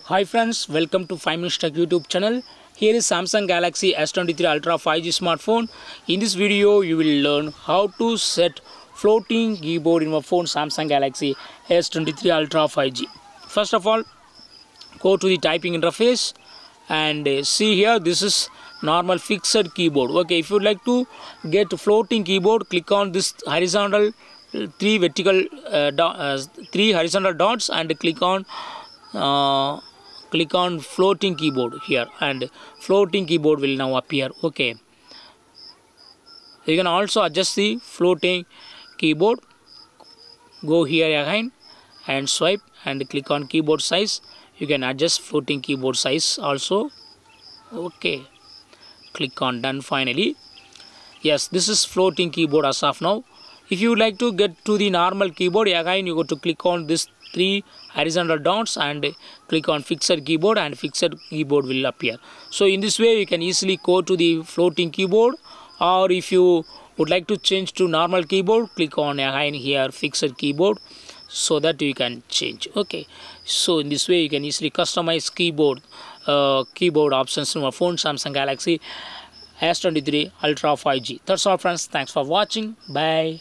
Hi friends, welcome to 5 Minutes Tech YouTube channel. Here is Samsung Galaxy S23 Ultra 5G smartphone. In this video, you will learn how to set floating keyboard in your phone Samsung Galaxy S23 Ultra 5G. First of all, go to the typing interface and see here this is normal fixed keyboard. Okay, if you would like to get floating keyboard, click on this horizontal three horizontal dots and click on floating keyboard here, and floating keyboard will now appear. Okay, you can also adjust the floating keyboard. Go here again and swipe and click on keyboard size. You can adjust floating keyboard size also. Okay, click on done. Finally, yes, this is floating keyboard as of now. If you would like to get to the normal keyboard, again you go to click on this three horizontal dots and click on fixed keyboard, and fixed keyboard will appear. So in this way you can easily go to the floating keyboard, or if you would like to change to normal keyboard, click on again here fixed keyboard, so that you can change. Okay, so in this way you can easily customize keyboard options in your phone Samsung Galaxy S23 Ultra 5G. That's all friends, thanks for watching, bye.